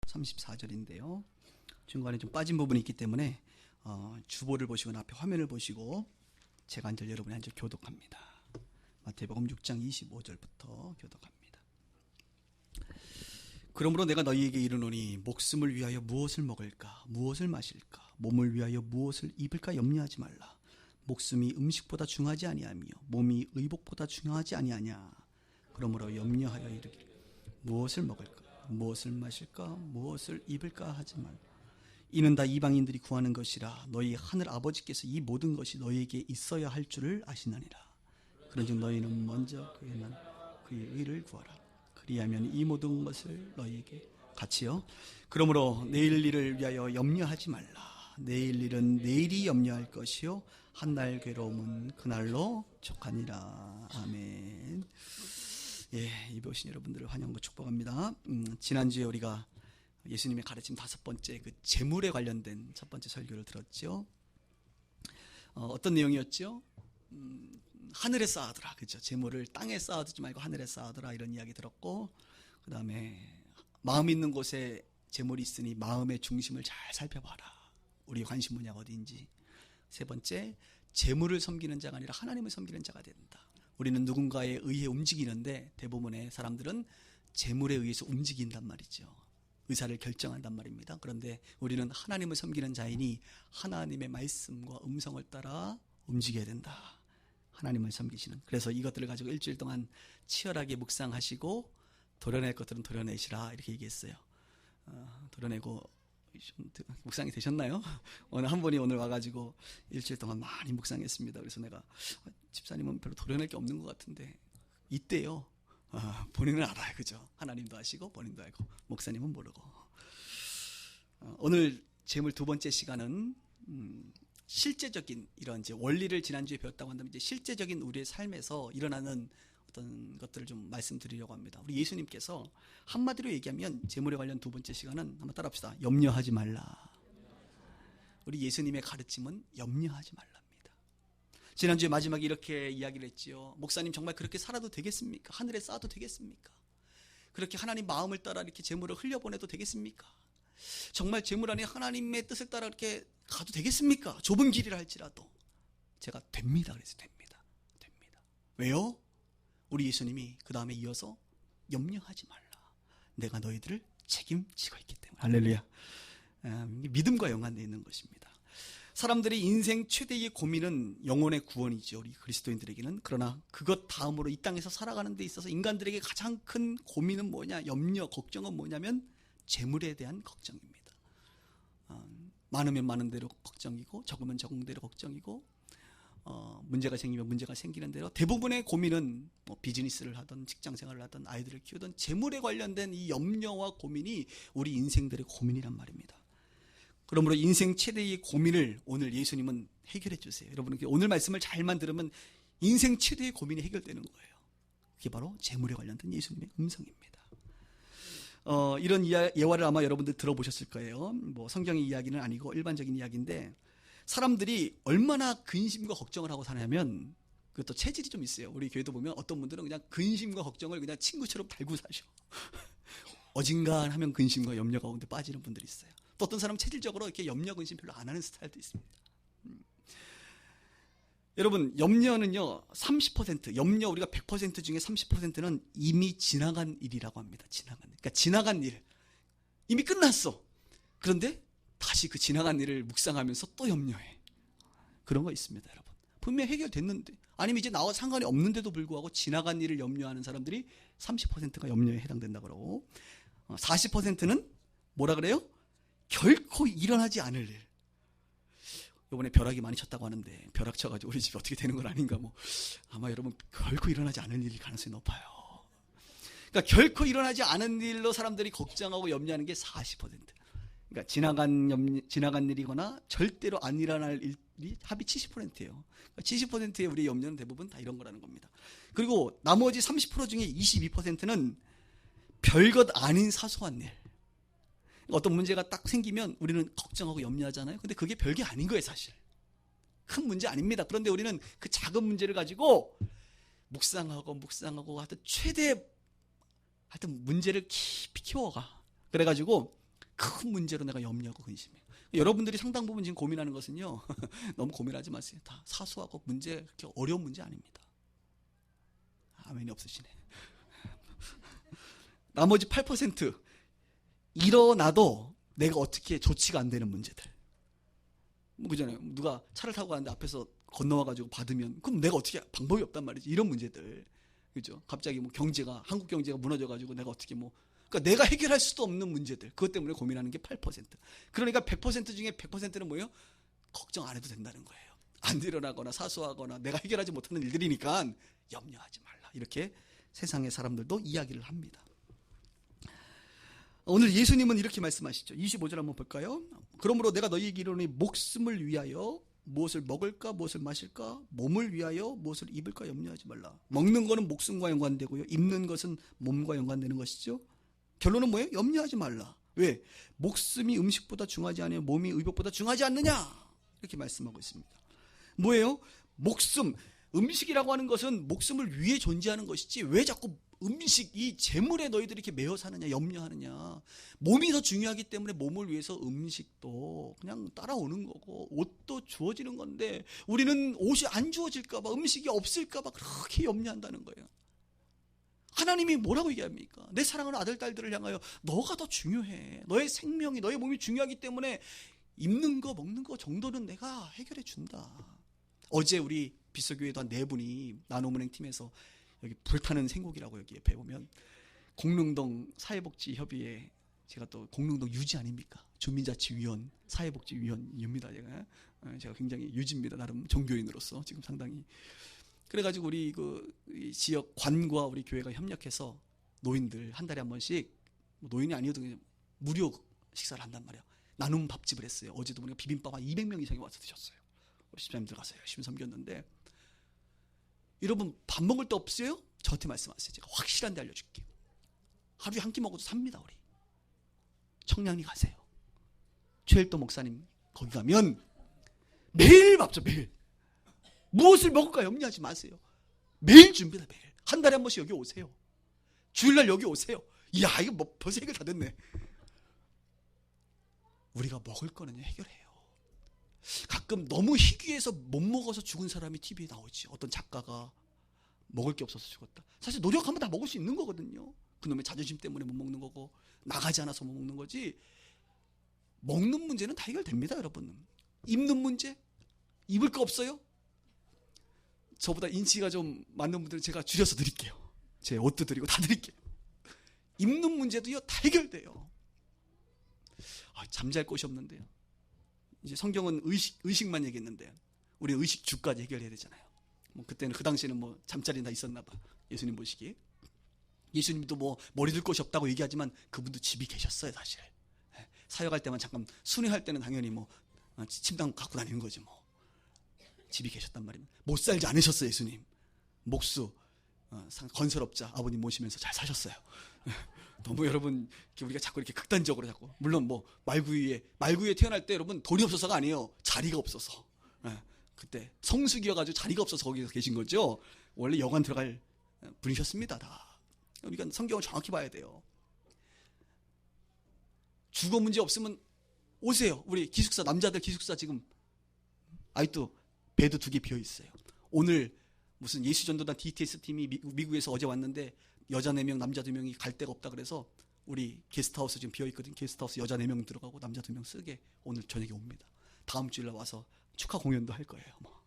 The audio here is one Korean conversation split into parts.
34절인데요. 중간에 좀 빠진 부분이 있기 때문에 주보를 보시거나 앞에 화면을 보시고 제가 한 절 여러분이 한 절 교독합니다. 마태복음 6장 25절부터 교독합니다. 그러므로 내가 너희에게 이르노니 목숨을 위하여 무엇을 먹을까 무엇을 마실까 몸을 위하여 무엇을 입을까 염려하지 말라. 목숨이 음식보다 중하지 아니하며 몸이 의복보다 중하지 아니하냐. 그러므로 염려하여 이르기를 무엇을 먹을까 무엇을 마실까 무엇을 입을까 하지 말라. 이는 다 이방인들이 구하는 것이라. 너희 하늘 아버지께서 이 모든 것이 너희에게 있어야 할 줄을 아시느니라. 그런즉 너희는 먼저 그의 의를 구하라. 그리하면 이 모든 것을 너희에게 같이요. 그러므로 내일 일을 위하여 염려하지 말라. 내일 일은 내일이 염려할 것이요 한날 괴로움은 그날로 족하니라. 아멘. 이 오신 여러분들을 환영하고 축복합니다. 지난주에 우리가 예수님의 가르침 5번째 그 재물에 관련된 첫 번째 설교를 들었죠. 어떤 내용이었죠? 하늘에 쌓아두라, 그죠? 재물을 땅에 쌓아두지 말고 하늘에 쌓아두라, 이런 이야기 들었고, 그 다음에 마음 있는 곳에 재물이 있으니 마음의 중심을 잘 살펴봐라. 우리 관심 분야가 어디인지. 세 번째, 재물을 섬기는 자가 아니라 하나님을 섬기는 자가 된다. 우리는 누군가에 의해 움직이는데 대부분의 사람들은 재물에 의해서 움직인단 말이죠. 의사를 결정한단 말입니다. 그런데 우리는 하나님을 섬기는 자이니 하나님의 말씀과 음성을 따라 움직여야 된다. 하나님을 섬기시는. 그래서 이것들을 가지고 일주일 동안 치열하게 묵상하시고 도려낼 것들은 도려내시라, 이렇게 얘기했어요. 도려내고 묵상이 되셨나요? 어느 한 분이 오늘 와가지고 일주일 동안 많이 묵상했습니다. 그래서 내가 집사님은 별로 도려낼 게 없는 것 같은데 있대요. 본인은 알아요, 그죠? 하나님도 아시고 본인도 알고 목사님은 모르고. 오늘 재물 두 번째 시간은 실제적인 이런 이제 원리를 지난주에 배웠다고 한다면 이제 실제적인 우리의 삶에서 일어나는 어떤 것들을 좀 말씀드리려고 합니다. 우리 예수님께서 한마디로 얘기하면 재물에 관련 두 번째 시간은 한번 따라합시다. 염려하지 말라. 우리 예수님의 가르침은 염려하지 말랍니다. 지난주에 마지막에 이렇게 이야기를 했지요. 목사님, 정말 그렇게 살아도 되겠습니까? 하늘에 쌓아도 되겠습니까? 그렇게 하나님 마음을 따라 이렇게 재물을 흘려보내도 되겠습니까? 정말 재물 안에 하나님의 뜻을 따라 이렇게 가도 되겠습니까? 좁은 길이라 할지라도. 제가 됩니다. 그래서 됩니다. 왜요? 우리 예수님이 그 다음에 이어서 염려하지 말라. 내가 너희들을 책임지고 있기 때문에. 할렐루야. 믿음과 연관되어 있는 것입니다. 사람들이 인생 최대의 고민은 영혼의 구원이죠. 우리 그리스도인들에게는. 그러나 그것 다음으로 이 땅에서 살아가는 데 있어서 인간들에게 가장 큰 고민은 뭐냐? 염려, 걱정은 뭐냐면 재물에 대한 걱정입니다. 많으면 많은 대로 걱정이고 적으면 적은 대로 걱정이고 문제가 생기면 문제가 생기는 대로 대부분의 고민은 뭐 비즈니스를 하든 직장생활을 하든 아이들을 키우든 재물에 관련된 이 염려와 고민이 우리 인생들의 고민이란 말입니다. 그러므로 인생 최대의 고민을 오늘 예수님은 해결해 주세요. 여러분, 오늘 말씀을 잘만 들으면 인생 최대의 고민이 해결되는 거예요. 그게 바로 재물에 관련된 예수님의 음성입니다. 이런 예화를 아마 여러분들 들어보셨을 거예요. 뭐 성경의 이야기는 아니고 일반적인 이야기인데, 사람들이 얼마나 근심과 걱정을 하고 사냐면 그것도 체질이 좀 있어요. 우리 교회도 보면 어떤 분들은 그냥 근심과 걱정을 그냥 친구처럼 달고 사셔. 어진간하면 근심과 염려 가운데 빠지는 분들이 있어요. 또 어떤 사람은 체질적으로 이렇게 염려, 근심 별로 안 하는 스타일도 있습니다. 여러분, 염려는요 30%, 염려 우리가 100% 중에 30%는 이미 지나간 일이라고 합니다. 그러니까 지나간 일, 이미 끝났어. 그런데 다시 그 지나간 일을 묵상하면서 또 염려해. 그런 거 있습니다, 여러분. 분명히 해결됐는데, 아니면 이제 나와 상관이 없는데도 불구하고 지나간 일을 염려하는 사람들이 30%가 염려에 해당된다 그러고, 40%는 뭐라 그래요? 결코 일어나지 않을 일. 이번에 벼락이 많이 쳤다고 하는데 벼락 쳐가지고 우리 집이 어떻게 되는 건 아닌가, 뭐 아마 여러분 결코 일어나지 않을 일일 가능성이 높아요. 그러니까 결코 일어나지 않은 일로 사람들이 걱정하고 염려하는 게 40%. 그러니까 지나간 일이거나 절대로 안 일어날 일이 합이 70%예요. 그러니까 70%의 우리의 염려는 대부분 다 이런 거라는 겁니다. 그리고 나머지 30% 중에 22%는 별것 아닌 사소한 일. 어떤 문제가 딱 생기면 우리는 걱정하고 염려하잖아요. 근데 그게 별게 아닌 거예요, 사실. 큰 문제 아닙니다. 그런데 우리는 그 작은 문제를 가지고 묵상하고 하여튼 문제를 깊이 키워가. 그래가지고 큰 문제로 내가 염려하고 근심해요. 여러분들이 상당 부분 지금 고민하는 것은요. 너무 고민하지 마세요. 다 사소하고 문제 그렇게 어려운 문제 아닙니다. 아멘이 없으시네. 나머지 8% 일어나도 내가 어떻게 조치가 안 되는 문제들. 뭐 그잖아요. 누가 차를 타고 가는데 앞에서 건너와가지고 받으면 그럼 내가 어떻게 방법이 없단 말이지. 이런 문제들. 그죠? 갑자기 뭐 경제가 한국 경제가 무너져가지고 내가 어떻게 뭐 그러니까 내가 해결할 수도 없는 문제들. 그것 때문에 고민하는 게 8%. 그러니까 100% 중에 100%는 뭐예요? 걱정 안 해도 된다는 거예요. 안 일어나거나 사소하거나 내가 해결하지 못하는 일들이니까 염려하지 말라. 이렇게 세상의 사람들도 이야기를 합니다. 오늘 예수님은 이렇게 말씀하시죠. 25절 한번 볼까요? 그러므로 내가 너희에게 이르노니 목숨을 위하여 무엇을 먹을까 무엇을 마실까 몸을 위하여 무엇을 입을까 염려하지 말라. 먹는 거는 목숨과 연관되고요. 입는 것은 몸과 연관되는 것이죠. 결론은 뭐예요? 염려하지 말라. 왜? 목숨이 음식보다 중하지 않으며 몸이 의복보다 중하지 않느냐. 이렇게 말씀하고 있습니다. 뭐예요? 목숨. 음식이라고 하는 것은 목숨을 위해 존재하는 것이지 왜 자꾸 음식, 이 재물에 너희들이 이렇게 매여 사느냐, 염려하느냐. 몸이 더 중요하기 때문에 몸을 위해서 음식도 그냥 따라오는 거고 옷도 주어지는 건데 우리는 옷이 안 주어질까 봐 음식이 없을까 봐 그렇게 염려한다는 거예요. 하나님이 뭐라고 얘기합니까? 내 사랑하는 아들, 딸들을 향하여 너가 더 중요해. 너의 생명이, 너의 몸이 중요하기 때문에 입는 거, 먹는 거 정도는 내가 해결해 준다. 어제 우리 빗소교회도 한 4분이 나눔은행 팀에서 여기 불타는 생곡이라고 여기 옆에 보면 공릉동 사회복지협의회 제가 또 공릉동 유지 아닙니까? 주민자치위원 사회복지위원입니다. 제가 굉장히 유지입니다. 나름 종교인으로서 지금 상당히 그래가지고 우리 이 지역 관과 우리 교회가 협력해서 노인들 한 달에 한 번씩 노인이 아니어도 그냥 무료 식사를 한단 말이에요. 나눔 밥집을 했어요. 어제도 보니까 비빔밥 한 200명 이상이 와서 드셨어요. 우리 집사님들 가서 열심히 섬겼는데 여러분 밥 먹을 데 없어요? 저한테 말씀하세요. 제가 확실한 데 알려줄게요. 하루에 한 끼 먹어도 삽니다. 우리 청량리 가세요. 최일도 목사님 거기 가면 매일 밥줘. 매일 무엇을 먹을까 염려하지 마세요. 매일 준비다. 매일 한 달에 한 번씩 여기 오세요. 주일날 여기 오세요. 이야 이거 뭐 벌써 해결 다 됐네. 우리가 먹을 거는 해결해요. 가끔 너무 희귀해서 못 먹어서 죽은 사람이 TV에 나오지. 어떤 작가가 먹을 게 없어서 죽었다. 사실 노력하면 다 먹을 수 있는 거거든요. 그놈의 자존심 때문에 못 먹는 거고 나가지 않아서 못 먹는 거지. 먹는 문제는 다 해결됩니다. 여러분. 입는 문제? 입을 거 없어요? 저보다 인치가 좀 많은 분들은 제가 줄여서 드릴게요. 제 옷도 드리고 다 드릴게요. 입는 문제도요 다 해결돼요. 잠잘 곳이 없는데요. 이제 성경은 의식만 얘기했는데 우리 의식주까지 해결해야 되잖아요. 뭐 그때는 그 당시에는 뭐 잠자리 다 있었나 봐. 예수님 보시기에. 예수님도 뭐 머리 둘 곳이 없다고 얘기하지만 그분도 집이 계셨어요, 사실. 사역할 때만 잠깐 순회할 때는 당연히 뭐 침당 갖고 다니는 거지 뭐. 집이 계셨단 말입니다. 못 살지 않으셨어요, 예수님. 목수, 건설업자 아버님 모시면서 잘 사셨어요. 너무 여러분 우리가 자꾸 이렇게 극단적으로 자꾸 물론 뭐 말구유에 태어날 때 여러분 돈이 없어서가 아니에요. 자리가 없어서. 그때 성수기여가지고 자리가 없어서 거기서 계신 거죠. 원래 여관 들어갈 분이셨습니다. 다. 우리가 성경을 정확히 봐야 돼요. 주거 문제 없으면 오세요. 우리 기숙사 남자들 기숙사 지금 아직도 베드 2개 비어 있어요. 오늘 무슨 예수전도단 DTS 팀이 미국에서 어제 왔는데 여자 4명, 남자 2명이 갈 데가 없다 그래서 우리 게스트하우스 지금 비어 있거든. 게스트하우스 여자 4명 들어가고 남자 2명 쓰게 오늘 저녁에 옵니다. 다음 주일날 와서 축하 공연도 할 거예요. 뭐.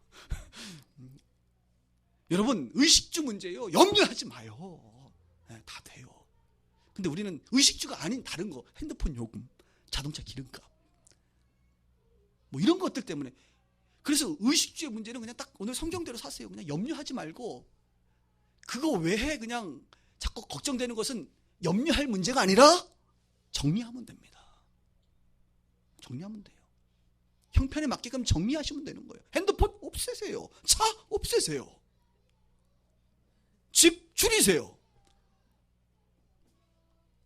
여러분 의식주 문제예요. 염려하지 마요. 다 돼요. 근데 우리는 의식주가 아닌 다른 거, 핸드폰 요금, 자동차 기름값, 뭐 이런 것들 때문에. 그래서 의식주의 문제는 그냥 딱 오늘 성경대로 사세요. 그냥 염려하지 말고 그거 왜 그냥 자꾸 걱정되는 것은 염려할 문제가 아니라 정리하면 됩니다. 정리하면 돼요. 형편에 맞게끔 정리하시면 되는 거예요. 핸드폰 없애세요. 차 없애세요. 집 줄이세요.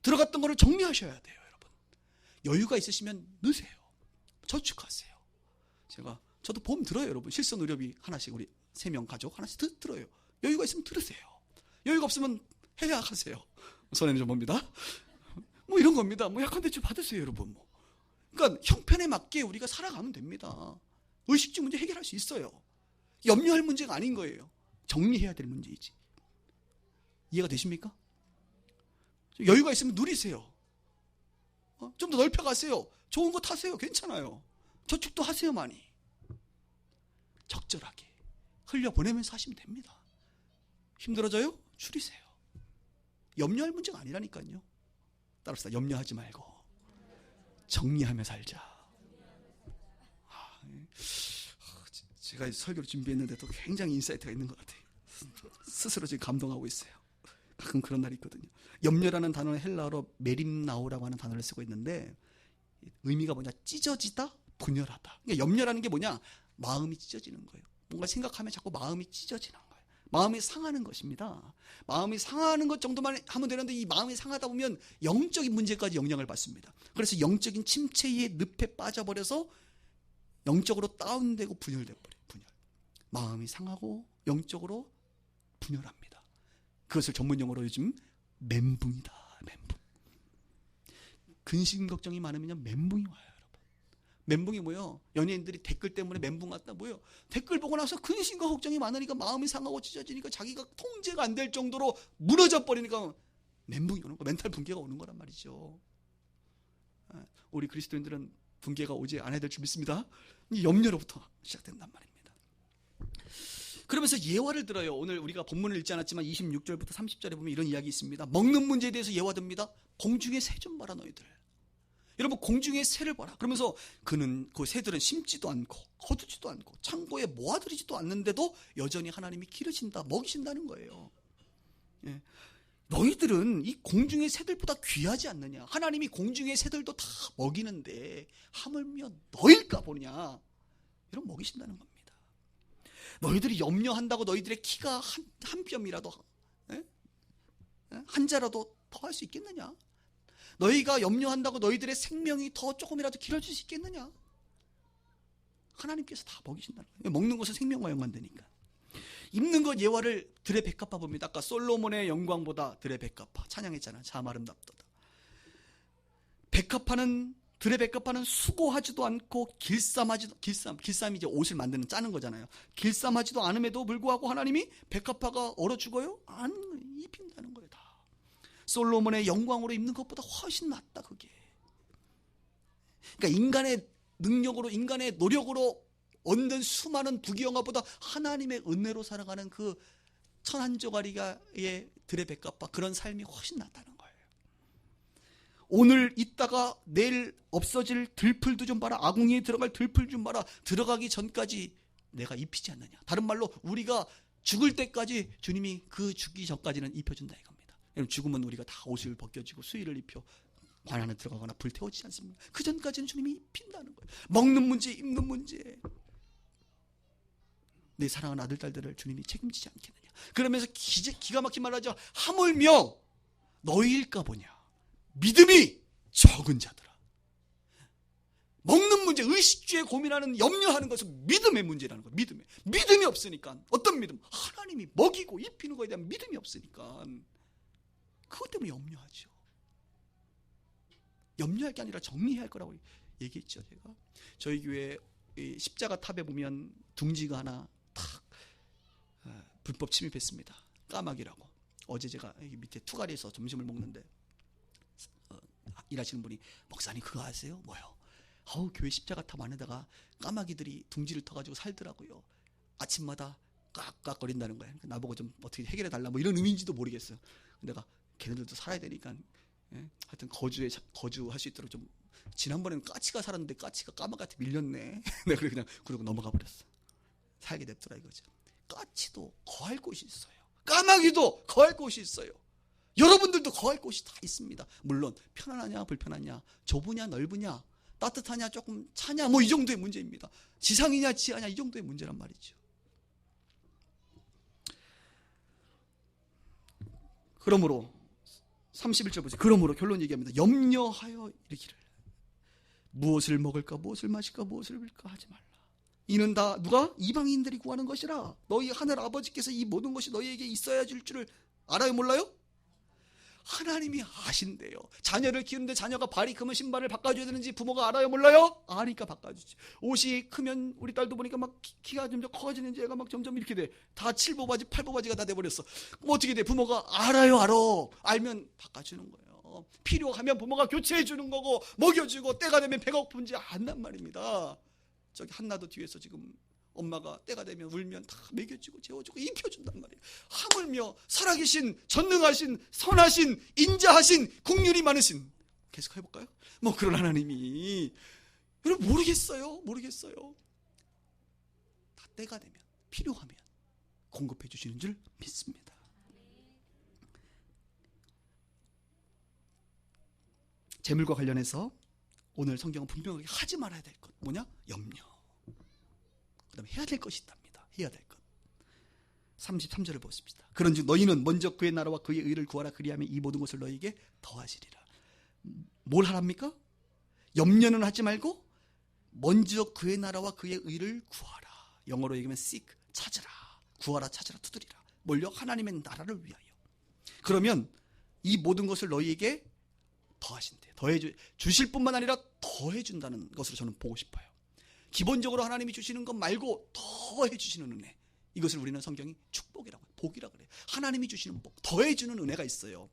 들어갔던 거를 정리하셔야 돼요, 여러분. 여유가 있으시면 넣으세요. 저축하세요. 저도 보험 들어요, 여러분. 실손 의료비 하나씩 우리 3명 가족 하나씩 들어요. 여유가 있으면 들으세요. 여유가 없으면 해약하세요. 손해는 좀 봅니다. 뭐 이런 겁니다. 뭐 약한 대출 받으세요, 여러분. 뭐. 그러니까 형편에 맞게 우리가 살아가면 됩니다. 의식주 문제 해결할 수 있어요. 염려할 문제가 아닌 거예요. 정리해야 될 문제이지. 이해가 되십니까? 여유가 있으면 누리세요. 좀 더 넓혀가세요. 좋은 거 타세요. 괜찮아요. 저축도 하세요, 많이. 적절하게 흘려보내면서 하시면 됩니다. 힘들어져요? 줄이세요. 염려할 문제가 아니라니까요. 따라서 염려하지 말고 정리하며 살자. 제가 설교를 준비했는데도 굉장히 인사이트가 있는 것 같아요. 스스로 지금 감동하고 있어요. 가끔 그런 날이 있거든요. 염려라는 단어는 헬라어로 메림나오라고 하는 단어를 쓰고 있는데 의미가 뭐냐? 찢어지다, 분열하다. 그러니까 염려라는 게 뭐냐? 마음이 찢어지는 거예요. 뭔가 생각하면 자꾸 마음이 찢어지는 거예요. 마음이 상하는 것입니다. 마음이 상하는 것 정도만 하면 되는데 이 마음이 상하다 보면 영적인 문제까지 영향을 받습니다. 그래서 영적인 침체의 늪에 빠져버려서 영적으로 다운되고 분열돼버려요. 분열. 마음이 상하고 영적으로 분열합니다. 그것을 전문용어로 요즘 멘붕이다. 멘붕. 근심 걱정이 많으면요 멘붕이 와요, 여러분. 멘붕이 뭐예요? 연예인들이 댓글 때문에 멘붕 왔다 뭐예요? 댓글 보고 나서 근심과 걱정이 많으니까 마음이 상하고 찢어지니까 자기가 통제가 안 될 정도로 무너져 버리니까 멘붕이 오는 거, 멘탈 붕괴가 오는 거란 말이죠. 우리 그리스도인들은 붕괴가 오지 않아야 될 줄 믿습니다. 이 염려로부터 시작된단 말입니다. 그러면서 예화를 들어요. 오늘 우리가 본문을 읽지 않았지만 26절부터 30절에 보면 이런 이야기 있습니다. 먹는 문제에 대해서 예화됩니다. 공중의 새 좀 봐라 너희들. 여러분 공중의 새를 봐라. 그러면서 그 새들은 심지도 않고 거두지도 않고 창고에 모아들이지도 않는데도 여전히 하나님이 기르신다, 먹이신다는 거예요. 예. 너희들은 이 공중의 새들보다 귀하지 않느냐. 하나님이 공중의 새들도 다 먹이는데 하물며 너일까 보냐. 이런 먹이신다는 겁니다. 너희들이 염려한다고 너희들의 키가 한 뼘이라도 한 자라도 더 할 수 있겠느냐? 너희가 염려한다고 너희들의 생명이 더 조금이라도 길어질 수 있겠느냐? 하나님께서 다 먹이신다는 거예요. 먹는 것은 생명과 연관되니까. 입는 것 예화를 들의 백합화 봅니다. 아까 솔로몬의 영광보다 들의 백합화 찬양했잖아요. 참 아름답도다. 들의 백합화는 수고하지도 않고 길쌈이 이제 옷을 만드는 짜는 거잖아요. 길쌈하지도 않음에도 불구하고 하나님이 백합화가 얼어 죽어요? 안 입힌다는 거예요. 다. 솔로몬의 영광으로 입는 것보다 훨씬 낫다 그게. 그러니까 인간의 능력으로 인간의 노력으로 얻는 수많은 부귀영화보다 하나님의 은혜로 살아가는 그 천한조가리가의 들의 백합화 그런 삶이 훨씬 낫다는 거예요. 오늘 있다가 내일 없어질 들풀도 좀 봐라. 아궁이에 들어갈 들풀 좀 봐라. 들어가기 전까지 내가 입히지 않느냐. 다른 말로 우리가 죽을 때까지 주님이 그 죽기 전까지는 입혀준다 이겁니다. 여러분 죽으면 우리가 다 옷을 벗겨지고 수의를 입혀 관 안에 들어가거나 불태워지지 않습니까? 그 전까지는 주님이 입힌다는 거예요. 먹는 문제, 입는 문제. 내 사랑하는 아들, 딸들을 주님이 책임지지 않겠느냐. 그러면서 기가 막힌 말을 하죠. 하물며 너희일까 보냐. 믿음이 적은 자들아. 먹는 문제, 의식주에 고민하는, 염려하는 것은 믿음의 문제라는 거예요. 믿음이 없으니까. 어떤 믿음? 하나님이 먹이고 입히는 것에 대한 믿음이 없으니까. 그것 때문에 염려하죠. 염려할 게 아니라 정리해야 할 거라고 얘기했죠. 제가 저희 교회 십자가 탑에 보면 둥지가 하나 탁 불법 침입했습니다. 까마귀라고. 어제 제가 여기 밑에 투가리에서 점심을 먹는데 일하시는 분이 목사님 그거 아세요? 뭐요? 교회 십자가 탑 안에다가 까마귀들이 둥지를 터가지고 살더라고요. 아침마다 깍깍거린다는 거예요. 나보고 좀 어떻게 해결해 달라 뭐 이런 의미인지도 모르겠어요. 내가 걔네들도 살아야 되니까 하여튼 거주할 수 있도록 좀. 지난번에는 까치가 살았는데 까치가 까마귀한테 밀렸네. 내가 그냥 그러고 넘어가 버렸어. 살게 냅두라 이거죠. 까치도 거할 곳이 있어요. 까마귀도 거할 곳이 있어요. 여러분들도 거할 곳이 다 있습니다. 물론 편안하냐 불편하냐, 좁으냐 넓으냐, 따뜻하냐 조금 차냐 뭐 이 정도의 문제입니다. 지상이냐 지하냐 이 정도의 문제란 말이죠. 그러므로 31절 보세요. 그러므로 결론 얘기합니다. 염려하여 이르기를 무엇을 먹을까 무엇을 마실까 무엇을 입을까 하지 말라. 이는 다 누가? 이방인들이 구하는 것이라. 너희 하늘 아버지께서 이 모든 것이 너희에게 있어야 줄 줄을 알아요 몰라요? 하나님이 아신대요. 자녀를 키우는데 자녀가 발이 크면 신발을 바꿔줘야 되는지 부모가 알아요, 몰라요? 아니까 바꿔주지. 옷이 크면 우리 딸도 보니까 막 키가 점점 커지는지 애가 막 점점 이렇게 돼. 다 7보바지, 8보바지가 다 돼버렸어. 그럼 어떻게 돼? 부모가 알아요, 알아. 알면 바꿔주는 거예요. 필요하면 부모가 교체해주는 거고 먹여주고 때가 되면 배가 고픈지 안단 말입니다. 저기 한나도 뒤에서 지금 엄마가 때가 되면 울면 다 먹여주고 재워주고 입혀준단 말이에요. 하물며 살아계신 전능하신 선하신 인자하신 긍휼이 많으신, 계속 해볼까요? 뭐 그런 하나님이 여러분 모르겠어요. 다 때가 되면 필요하면 공급해 주시는 줄 믿습니다. 재물과 관련해서 오늘 성경은 분명하게 하지 말아야 될 것 뭐냐? 염려. 그 다음에 해야 될 것이 있답니다. 해야 될 것. 33절을 보십시다. 그런즉 너희는 먼저 그의 나라와 그의 의를 구하라. 그리하면 이 모든 것을 너희에게 더하시리라. 뭘 하랍니까? 염려는 하지 말고 먼저 그의 나라와 그의 의를 구하라. 영어로 얘기하면 seek, 찾으라. 구하라, 찾으라, 두드리라. 뭘요? 하나님의 나라를 위하여. 그러면 이 모든 것을 너희에게 더하신대. 주실 뿐만 아니라 더해준다는 것으로 저는 보고 싶어요. 기본적으로 하나님이 주시는 것 말고 더해 주시는 은혜, 이것을 우리는 성경이 축복이라고 해요. 복이라고 그래요. 하나님이 주시는 복, 더해 주는 은혜가 있어요.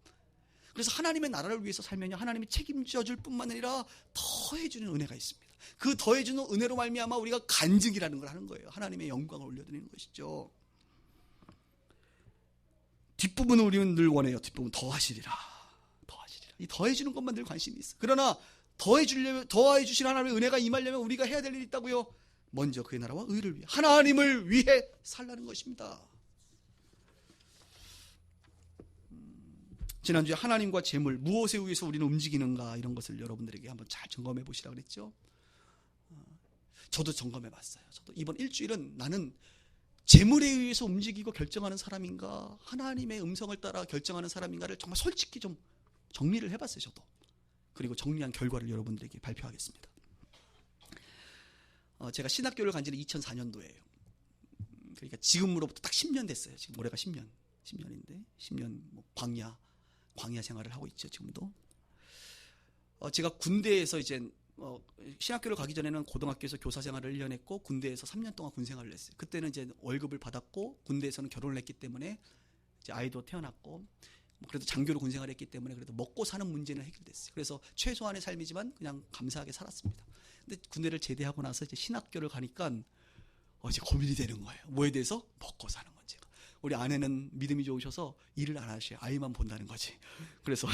그래서 하나님의 나라를 위해서 살면요, 하나님이 책임져 줄 뿐만 아니라 더해 주는 은혜가 있습니다. 그 더해 주는 은혜로 말미암아 우리가 간증이라는 걸 하는 거예요. 하나님의 영광을 올려드리는 것이죠. 뒷부분은 우리는 늘 원해요. 뒷부분 더하시리라. 이 더해 주는 것만 늘 관심이 있어. 그러나 더해 주시는 하나님의 은혜가 임하려면 우리가 해야 될 일이 있다고요. 먼저 그의 나라와 의를 위해, 하나님을 위해 살라는 것입니다. 지난주에 하나님과 재물, 무엇에 의해서 우리는 움직이는가, 이런 것을 여러분들에게 한번 잘 점검해 보시라 그랬죠. 저도 점검해 봤어요. 저도 이번 일주일은 나는 재물에 의해서 움직이고 결정하는 사람인가, 하나님의 음성을 따라 결정하는 사람인가를 정말 솔직히 좀 정리를 해봤어요. 저도. 그리고 정리한 결과를 여러분들에게 발표하겠습니다. 제가 신학교를 간 지는 2004년도예요. 그러니까 지금으로부터 딱 10년 됐어요. 지금 올해가 10년인데 10년 뭐 광야 생활을 하고 있죠. 지금도. 제가 군대에서 이제 신학교를 가기 전에는 고등학교에서 교사 생활을 1년 했고 군대에서 3년 동안 군 생활을 했어요. 그때는 이제 월급을 받았고 군대에서는 결혼을 했기 때문에 이제 아이도 태어났고, 그래도 장교로 군 생활을 했기 때문에 그래도 먹고 사는 문제는 해결됐어요. 그래서 최소한의 삶이지만 그냥 감사하게 살았습니다. 근데 군대를 제대하고 나서 이제 신학교를 가니까 이제 고민이 되는 거예요. 뭐에 대해서? 먹고 사는 문제가. 우리 아내는 믿음이 좋으셔서 일을 안 하셔요. 아이만 본다는 거지. 그래서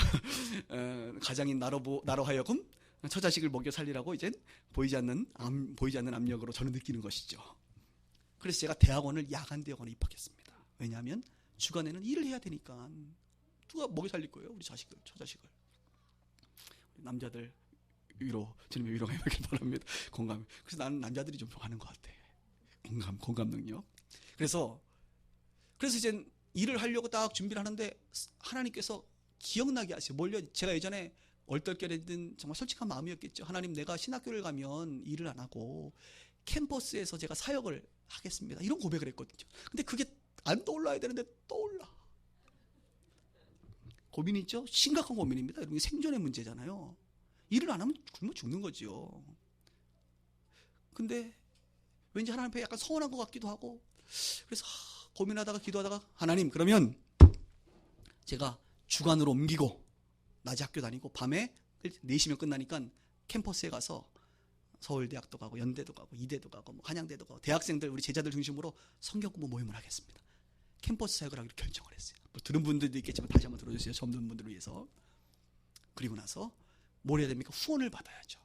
가장인 나로 하여금 처자식을 먹여 살리라고 이제 보이지 않는 압력으로 저는 느끼는 것이죠. 그래서 제가 대학원을 야간 대학원에 입학했습니다. 왜냐하면 주간에는 일을 해야 되니까. 누가 먹여 살릴 거예요? 우리 처자식을. 우리 남자들 주님의 위로가 임하길 바랍니다. 공감. 그래서 나는 남자들이 좀 좋아하는 것 같아. 공감 능력. 그래서 이제 일을 하려고 딱 준비를 하는데 하나님께서 기억나게 하세요. 제가 예전에 얼떨결에든 정말 솔직한 마음이었겠죠. 하나님, 내가 신학교를 가면 일을 안 하고 캠퍼스에서 제가 사역을 하겠습니다. 이런 고백을 했거든요. 근데 그게 안 떠올라야 되는데 떠올라. 고민이 있죠? 심각한 고민입니다. 이게 생존의 문제잖아요. 일을 안 하면 굶어 죽는 거죠. 근데 왠지 하나님 앞에 약간 서운한 것 같기도 하고, 그래서 고민하다가 기도하다가, 하나님, 그러면 제가 주간으로 옮기고 낮에 학교 다니고 밤에 4시면 끝나니까 캠퍼스에 가서 서울대학도 가고 연대도 가고 이대도 가고 뭐 한양대도 가고 대학생들, 우리 제자들 중심으로 성경 공부 모임을 하겠습니다. 캠퍼스 사역을 하기로 결정을 했어요. 뭐 들은 분들도 있겠지만 다시 한번 들어주세요. 처음 듣는 분들을 위해서. 그리고 나서 뭘 해야 됩니까? 후원을 받아야죠.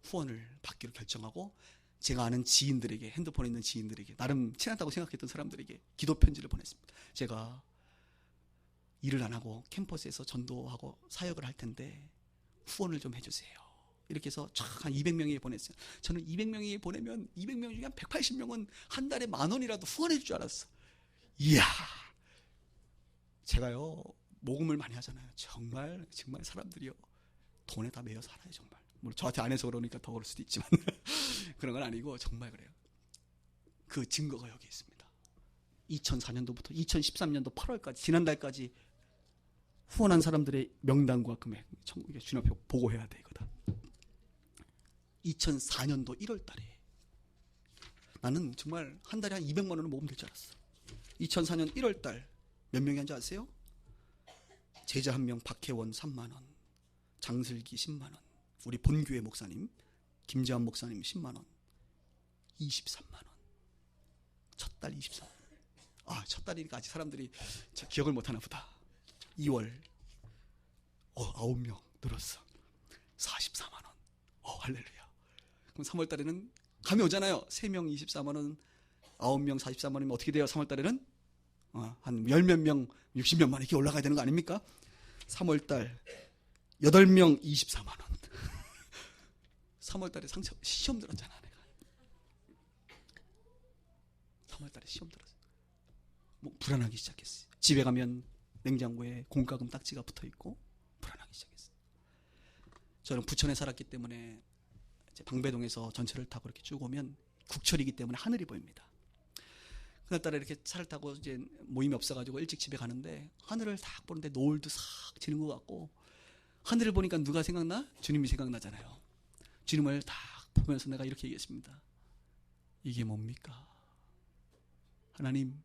후원을 받기로 결정하고, 제가 아는 지인들에게, 핸드폰에 있는 지인들에게, 나름 친하다고 생각했던 사람들에게 기도 편지를 보냈습니다. 제가 일을 안 하고 캠퍼스에서 전도하고 사역을 할 텐데 후원을 좀 해주세요. 이렇게 해서 한 200명이 보냈어요. 저는 200명이 보내면 200명 중에 한 180명은 한 달에 10,000원이라도 후원해 줄 줄 알았어. 이야, 제가요 모금을 많이 하잖아요. 정말 사람들이요 돈에 다 매여 살아요. 정말. 물론 저한테 안 해서 그러니까 더 그럴 수도 있지만 그런 건 아니고 정말 그래요. 그 증거가 여기 있습니다. 2004년도부터 2013년도 8월까지 지난달까지 후원한 사람들의 명단과 금액 천국에 주님 앞에 보고해야 돼 이거다. 2004년도 1월 달에 나는 정말 한 달에 한 200만 원을 모으면 될 줄 알았어. 2004년 1월 달 몇 명이 한지 아세요? 제자 한 명 박혜원 3만 원, 장슬기 10만 원, 우리 본교회 목사님 김재환 목사님 10만 원, 23만 원. 첫 달 23만 원. 첫 달이니까 아직 사람들이 기억을 못 하나 보다. 2월 9명 늘었어. 44만 원. 할렐루야. 그럼 3월 달에는 감이 오잖아요. 3명 24만 원, 9명 44만 원이면 어떻게 돼요? 3월 달에는 한 10몇 명, 60몇만 원 이렇게 올라가야 되는 거 아닙니까? 3월 달 8명 24만 원. 3월 달에 시험 들었잖아, 내가. 3월 달에 시험 들었어. 불안하기 시작했어요. 집에 가면 냉장고에 공과금 딱지가 붙어 있고 불안하기 시작했어요. 저는 부천에 살았기 때문에 이제 방배동에서 전철을 타고 이렇게 쭉 오면 국철이기 때문에 하늘이 보입니다. 그날따라 이렇게 차를 타고 이제 모임이 없어가지고 일찍 집에 가는데 하늘을 딱 보는데 노을도 싹 지는 것 같고, 하늘을 보니까 누가 생각나? 주님이 생각나잖아요. 주님을 딱 보면서 내가 이렇게 얘기했습니다. 이게 뭡니까? 하나님,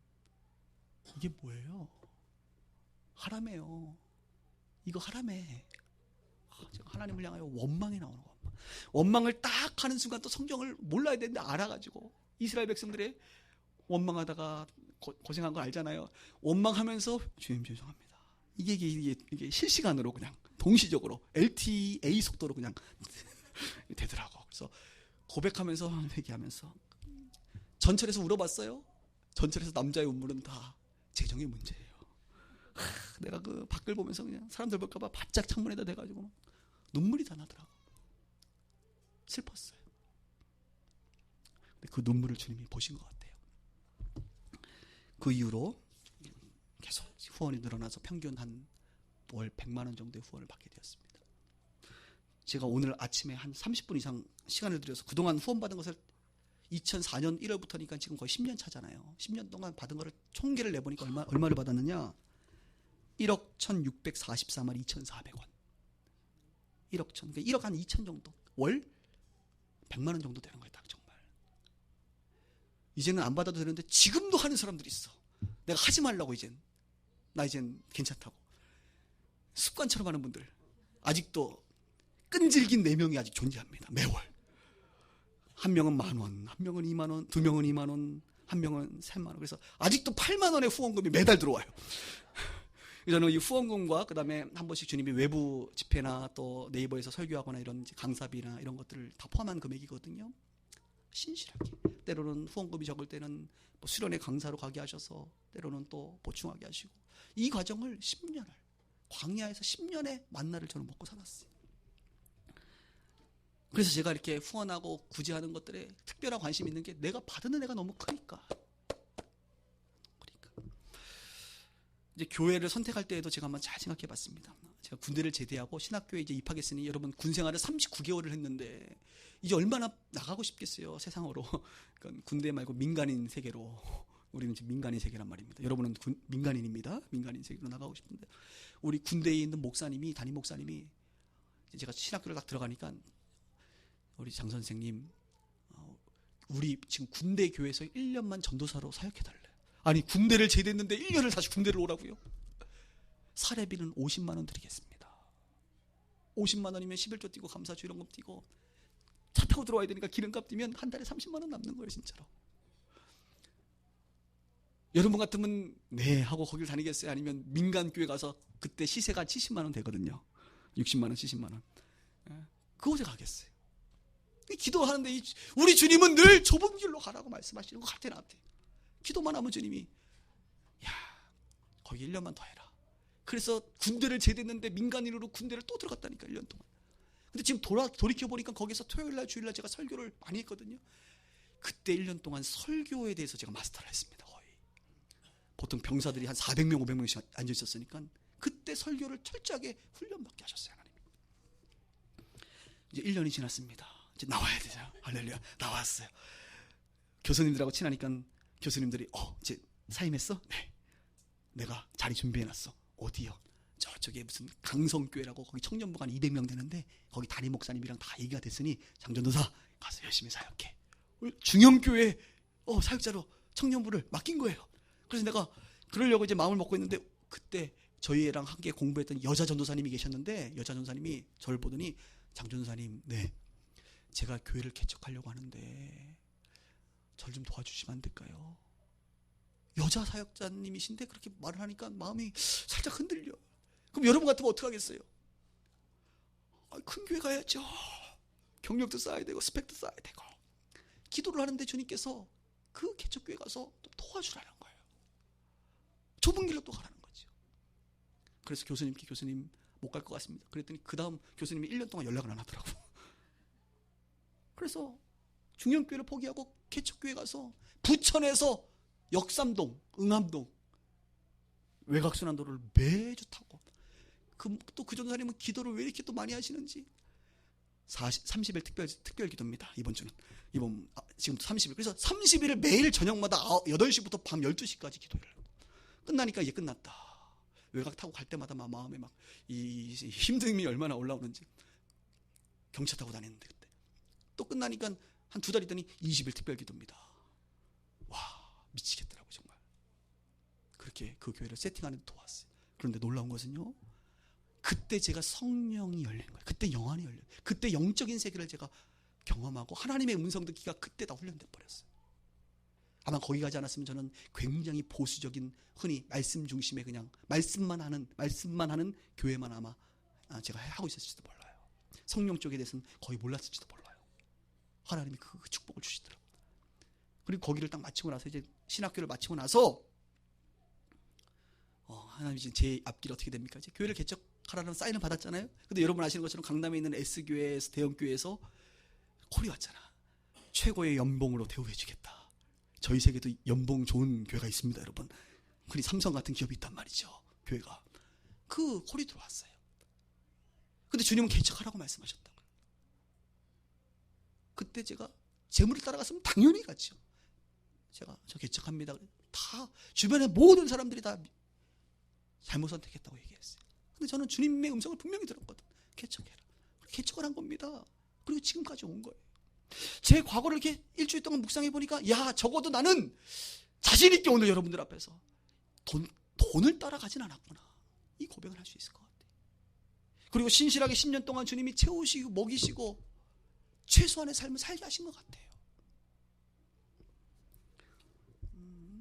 이게 뭐예요? 하라매요. 이거 하라매. 제가 하나님을 향하여 원망이 나오는 거. 원망을 딱 하는 순간 또 성경을 몰라야 되는데 알아가지고 이스라엘 백성들의 원망하다가 고생한 거 알잖아요. 원망하면서 주님 죄송합니다. 이게 실시간으로 그냥 동시적으로 LTE 속도로 그냥 되더라고. 그래서 고백하면서 회개하면서 전철에서 울어봤어요. 전철에서 남자의 눈물은 다 재정의 문제예요. 내가 그 밖을 보면서 그냥 사람들 볼까봐 바짝 창문에다 대가지고 눈물이 다 나더라고. 슬펐어요. 근데 그 눈물을 주님이 보신 것 같아요. 그 이후로 계속 후원이 늘어나서 평균 한 월 100만 원 정도의 후원을 받게 되었습니다. 제가 오늘 아침에 한 30분 이상 시간을 들여서 그동안 후원받은 것을 2004년 1월부터니까 지금 거의 10년 차잖아요. 10년 동안 받은 거를 총계를 내보니까 얼마를 받았느냐? 1억 1644만 2,400원. 1억 1천. 그러니까 1억 한 2천 정도. 월 100만 원 정도 되는 거예요. 딱 정말. 이제는 안 받아도 되는데 지금도 하는 사람들이 있어. 내가 하지 말라고 나 이젠 괜찮다고. 습관처럼 하는 분들. 아직도 끈질긴 4명이 아직 존재합니다. 매월. 한 명은 10,000원, 한 명은 20,000원, 2명은 20,000원, 한 명은 30,000원. 그래서 아직도 8만 원의 후원금이 매달 들어와요. 저는 이 후원금과 그 다음에 한 번씩 주님이 외부 집회나 또 네이버에서 설교하거나 이런 강사비나 이런 것들을 다 포함한 금액이거든요. 신실하게. 때로는 후원금이 적을 때는 뭐 수련회 강사로 가게 하셔서 때로는 또 보충하게 하시고, 이 과정을 10년을 광야에서 10년의 만나를 저는 먹고 살았어요. 그래서 제가 이렇게 후원하고 구제하는 것들에 특별한 관심이 있는 게 내가 받는 애가 너무 크니까. 이제 교회를 선택할 때에도 제가 한번 잘 생각해 봤습니다. 제가 군대를 제대하고 신학교에 이제 입학했으니 여러분 군 생활을 39개월을 했는데 이제 얼마나 나가고 싶겠어요, 세상으로. 그러니까 군대 말고 민간인 세계로. 우리는 지금 민간인 세계란 말입니다. 여러분은 민간인입니다. 민간인 세계로 나가고 싶은데 우리 군대에 있는 목사님이, 담임 목사님이 제가 신학교를 딱 들어가니까 우리 장 선생님, 우리 지금 군대 교회에서 1년만 전도사로 사역해달래. 아니 군대를 제대했는데 1년을 다시 군대를 오라고요? 사례비는 50만 원 드리겠습니다. 50만 원이면 11조 띄고 감사주 이런 거 띄고 차 타고 들어와야 되니까 기름값 띄면 한 달에 30만 원 남는 거예요, 진짜로. 여러분 같으면 네 하고 거길 다니겠어요? 아니면 민간교회 가서 그때 시세가 70만 원 되거든요. 60만 원, 70만 원. 그곳에 가겠어요. 기도하는데 우리 주님은 늘 좁은 길로 가라고 말씀하시는 것 같아, 나한테. 기도만 하면 주님이 야, 거기 1년만 더 해라. 그래서 군대를 제대했는데 민간인으로 군대를 또 들어갔다니까, 1년 동안. 근데 지금 돌이켜보니까 거기서 토요일날 주일날 제가 설교를 많이 했거든요. 그때 1년 동안 설교에 대해서 제가 마스터를 했습니다. 거의. 보통 병사들이 한 400명 500명씩 앉아있었으니까 그때 설교를 철저하게 훈련받게 하셨어요, 하나님. 이제 1년이 지났습니다. 이제 나와야 되죠. 할렐루야. 나왔어요. 교수님들하고 친하니까 교수님들이 이제 사임했어? 네. 내가 자리 준비해놨어. 어디요? 저쪽에 무슨 강성교회라고 거기 청년부가 한 200명 되는데 거기 담임 목사님이랑 다 얘기가 됐으니 장전도사 가서 열심히 사역해. 중형교회 사역자로 청년부를 맡긴 거예요. 그래서 내가 그러려고 이제 마음을 먹고 있는데 그때 저희랑 함께 공부했던 여자 전도사님이 계셨는데 여자 전도사님이 저를 보더니 장전도사님, 네, 제가 교회를 개척하려고 하는데 저를 좀 도와주시면 안 될까요? 여자 사역자님이신데 그렇게 말을 하니까 마음이 살짝 흔들려. 그럼 여러분 같으면 어떡하겠어요? 큰 교회 가야죠. 경력도 쌓아야 되고 스펙도 쌓아야 되고. 기도를 하는데 주님께서 그 개척교회 가서 또 도와주라는 거예요. 좁은 길로 또 가라는 거죠. 그래서 교수님께 교수님 못 갈 것 같습니다. 그랬더니 그 다음 교수님이 1년 동안 연락을 안 하더라고. 그래서 중형교회를 포기하고 개척교회 가서 부천에서 역삼동, 응암동 외곽순환도로를 매주 타고 또 그 전도사님은 기도를 왜 이렇게 또 많이 하시는지 30일 특별 기도입니다. 이번 주는 지금 30일. 그래서 30일을 매일 저녁마다 8시부터 밤 12시까지 기도를 하고 끝나니까 이제 끝났다. 외곽 타고 갈 때마다 막 마음에 막 이 힘듦이 얼마나 올라오는지 경차 타고 다녔는데 그때 또 끝나니까 한 2달 있더니 20일 특별 기도입니다. 와, 미치겠더라고 정말. 그렇게 그 교회를 세팅하는 데 도왔어요. 그런데 놀라운 것은요, 그때 제가 성령이 열린 거예요. 그때 영안이 열려요. 그때 영적인 세계를 제가 경험하고 하나님의 음성 듣기가 그때 다 훈련돼 버렸어요. 아마 거기 가지 않았으면 저는 굉장히 보수적인, 흔히 말씀 중심의 그냥 말씀만 하는 교회만 아마 제가 하고 있었을지도 몰라요. 성령 쪽에 대해서는 거의 몰랐을지도 몰라요. 하나님이 그 축복을 주시더라고요. 그리고 거기를 딱 마치고 나서 이제 신학교를 마치고 나서 하나님이 이제 제 앞길 어떻게 됩니까? 이제 교회를 개척하라는 사인을 받았잖아요. 근데 여러분 아시는 것처럼 강남에 있는 S교회에서 대형교회에서 콜이 왔잖아. 최고의 연봉으로 대우해 주겠다. 저희 세계도 연봉 좋은 교회가 있습니다, 여러분. 흔히 삼성 같은 기업이 있단 말이죠. 교회가. 그 콜이 들어왔어요. 근데 주님은 개척하라고 말씀하셨다고요. 그때 제가 재물을 따라갔으면 당연히 갔죠. 제가 저 개척합니다. 다 주변의 모든 사람들이 다 잘못 선택했다고 얘기했어요. 근데 저는 주님의 음성을 분명히 들었거든. 개척해라. 개척을 한 겁니다. 그리고 지금까지 온 거예요. 제 과거를 이렇게 일주일 동안 묵상해 보니까 야, 적어도 나는 자신 있게 오늘 여러분들 앞에서 돈을 따라가진 않았구나. 이 고백을 할 수 있을 것 같아요. 그리고 신실하게 10년 동안 주님이 채우시고 먹이시고 최소한의 삶을 살게 하신 것 같아요.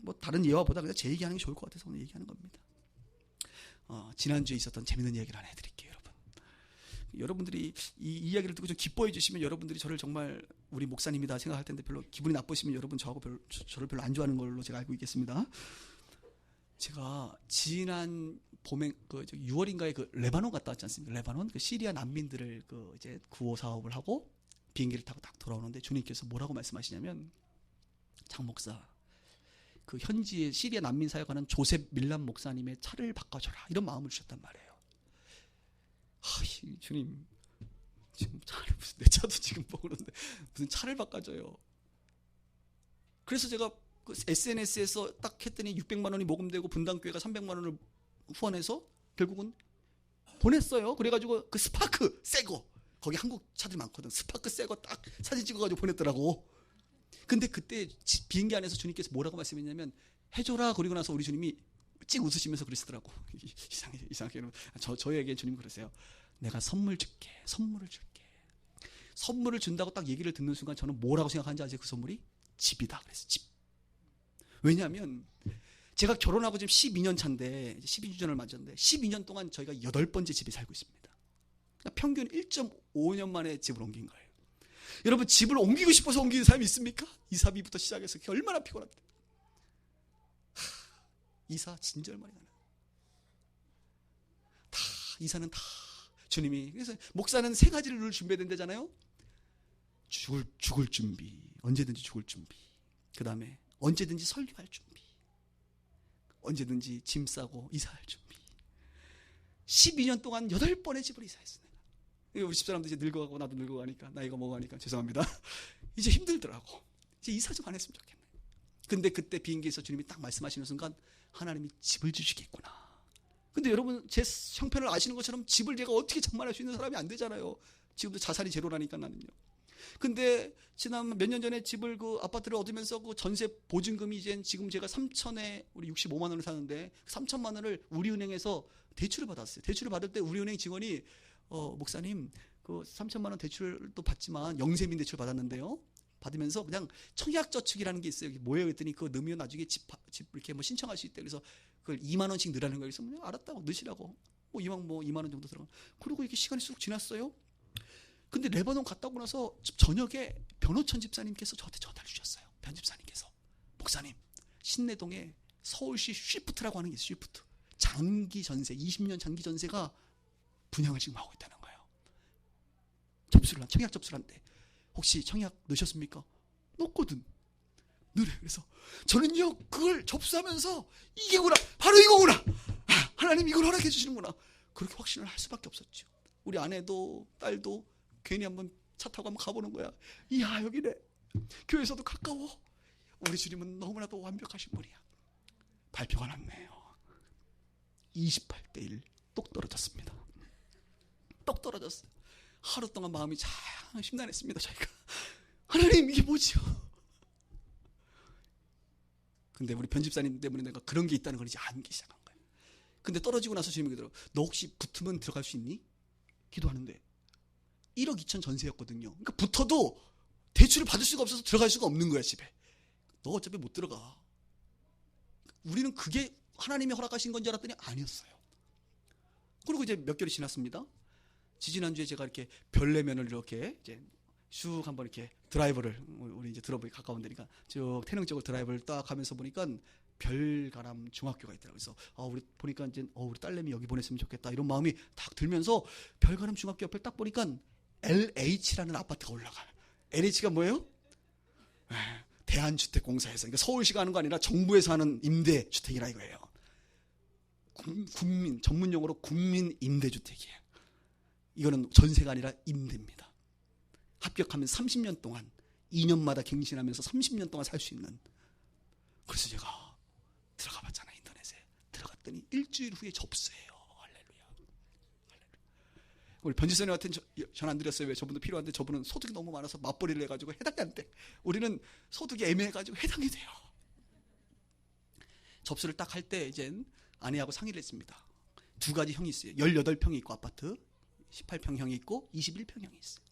뭐 다른 예화보다 그냥 제 얘기하는 게 좋을 것 같아서 오늘 얘기하는 겁니다. 지난주에 있었던 재밌는 이야기를 하나 해드릴게요, 여러분. 여러분들이 이 이야기를 듣고 좀 기뻐해 주시면 여러분들이 저를 정말 우리 목사님이다 생각할 텐데 별로 기분이 나쁘시면 여러분 저를 별로 안 좋아하는 걸로 제가 알고 있겠습니다. 제가 지난 봄에 6월인가에 그 레바논 갔다 왔지 않습니까? 레바논 그 시리아 난민들을 이제 구호 사업을 하고 비행기를 타고 딱 돌아오는데 주님께서 뭐라고 말씀하시냐면, 장 목사, 그 현지의 시리아 난민 사역하는 조셉 밀란 목사님의 차를 바꿔줘라, 이런 마음을 주셨단 말이에요. 주님, 지금 차를 무슨, 내 차도 지금 먹으는데 무슨 차를 바꿔줘요. 그래서 제가 그 SNS에서 딱 했더니 600만 원이 모금되고 분당교회가 300만 원을 후원해서 결국은 보냈어요. 그래가지고 그 스파크 새거, 거기 한국 차들이 많거든. 스파크 새거 딱 사진 찍어가지고 보냈더라고. 근데 그때 비행기 안에서 주님께서 뭐라고 말씀했냐면, 해줘라. 그리고 나서 우리 주님이 찍 웃으시면서 그러시더라고. 이상하게. 저에게 주님 그러세요. 내가 선물을 줄게. 선물을 준다고 딱 얘기를 듣는 순간 저는 뭐라고 생각하는지 아세요? 그 선물이 집이다. 그래서 집. 왜냐하면 제가 결혼하고 지금 12년 차인데 12주년을 맞았는데 12년 동안 저희가 8번째 집에 살고 있습니다. 그러니까 평균 1.5년 만에 집을 옮긴 거예요. 여러분, 집을 옮기고 싶어서 옮기는 사람이 있습니까? 이사비부터 시작해서 그게 얼마나 피곤합니까? 이사 진짜 얼마나 가나. 다 이사는 다 주님이. 그래서 목사는 3가지를 늘 준비해야 된다잖아요. 죽을 준비, 언제든지 죽을 준비. 그 다음에 언제든지 설교할 준비, 언제든지 짐 싸고 이사할 준비. 12년 동안 8번의 집을 이사했어요. 우리 집사람도 이제 늙어가고 나도 늙어가니까, 나이가 먹어가니까 죄송합니다. 이제 힘들더라고. 이제 이사 좀 안 했으면 좋겠네. 근데 그때 비행기에서 주님이 딱 말씀하시는 순간 하나님이 집을 주시겠구나. 근데 여러분 제 형편을 아시는 것처럼 집을 제가 어떻게 장만할 수 있는 사람이 안 되잖아요. 지금도 자산이 제로라니까 나는요. 근데 지난 몇 년 전에 집을 그 아파트를 얻으면서 그 전세 보증금이 이제 지금 제가 3천에 우리 65만 원을 사는데 3천만 원을 우리은행에서 대출을 받았어요. 대출을 받을 때 우리은행 직원이 목사님 그 3천만 원 대출도 받지만 영세민 대출 받았는데요. 받으면서 그냥 청약저축이라는 게 있어요. 뭐예요? 그랬더니 그거 넣으면 나중에 집 이렇게 뭐 신청할 수 있대. 그래서 그걸 2만 원씩 넣으라는 거예요. 그래서 알았다고 넣으시라고. 뭐 2만 원 정도 들어가. 그리고 이렇게 시간이 쑥 지났어요. 근데 레바논 갔다 오고 나서 저녁에 변호천 집사님께서 저한테 전화를 주셨어요. 편집사님께서. 목사님, 신내동에 서울시 쉬프트라고 하는 게 있어요. 쉬프트. 장기 전세, 20년 장기 전세가 분양을 지금 하고 있다는 거예요. 청약 접수를 한대. 혹시 청약 넣으셨습니까? 넣었거든. 넣으래. 그래서 저는요, 그걸 접수하면서 이게구나. 바로 이거구나. 하나님 이걸 허락해 주시는구나. 그렇게 확신을 할 수밖에 없었죠. 우리 아내도 딸도 괜히 한번 차 타고 한번 가보는 거야. 이야, 여기네. 교회에서도 가까워. 우리 주님은 너무나도 완벽하신 분이야. 발표가 났네요. 28대 1 똑 떨어졌습니다. 똑 떨어졌어요. 하루 동안 마음이 참 심란했습니다. 저희가 하나님 이게 뭐지요? 근데 우리 편집사님 때문에 내가 그런 게 있다는 걸 이제 알기 시작한 거예요. 근데 떨어지고 나서 주님이 그러더라고요. 너 혹시 붙으면 들어갈 수 있니? 기도하는데 1억 2천 전세였거든요. 그러니까 붙어도 대출을 받을 수가 없어서 들어갈 수가 없는 거야. 집에. 너 어차피 못 들어가. 우리는 그게 하나님이 허락하신 건 줄 알았더니 아니었어요. 그리고 이제 몇 개월이 지났습니다. 지지난주에 제가 이렇게 별내면을 이렇게 이제 슉 한번 이렇게 드라이브를, 우리 이제 들어보기 가까운 데니까 쭉 태릉 쪽을 드라이브를 딱 가면서 보니까 별가람 중학교가 있더라고요. 그래서 우리 보니까 이제 우리 딸내미 여기 보냈으면 좋겠다 이런 마음이 딱 들면서 별가람 중학교 옆에 딱 보니까 LH라는 아파트가 올라가요. LH가 뭐예요? 대한주택공사에서, 그러니까 서울시가 하는 거 아니라 정부에서 하는 임대주택이라 이거예요. 국민, 전문용어로 국민임대주택이에요. 이거는 전세가 아니라 임대입니다. 합격하면 30년 동안 2년마다 갱신하면서 30년 동안 살 수 있는. 그래서 제가 들어가 봤잖아. 인터넷에 들어갔더니 일주일 후에 접수해요. 할렐루야. 우리 변지선생님한테는 전화 안 드렸어요. 왜? 저분도 필요한데 저분은 소득이 너무 많아서 맞벌이를 해가지고 해당이 안 돼. 우리는 소득이 애매해가지고 해당이 돼요. 접수를 딱 할 때 이젠 아내하고 상의를 했습니다. 두 가지 형이 있어요. 18평이 있고 아파트 18평형이 있고 21평형이 있어요.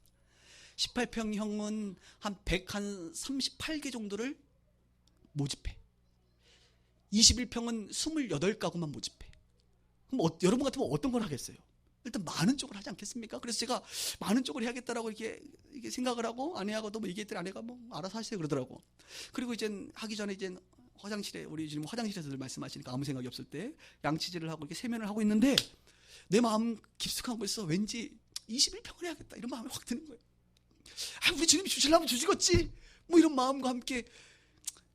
18평형은 한 138개 정도를 모집해. 21평은 28가구만 모집해. 그럼 여러분 같으면 어떤 걸 하겠어요? 일단 많은 쪽을 하지 않겠습니까? 그래서 제가 많은 쪽을 해야겠다라고 이렇게 생각을 하고 아내하고도 뭐 얘기했더니 아내가 뭐 알아서 하세요 그러더라고. 그리고 이제 하기 전에 이제 화장실에, 우리 지금 화장실에서들 말씀하시니까 아무 생각이 없을 때 양치질을 하고 이렇게 세면을 하고 있는데 내 마음 깊숙한 곳에서 왠지 21평을 해야겠다 이런 마음이 확 드는 거예요. 우리 주님이 주시려면 주시겠지 뭐 이런 마음과 함께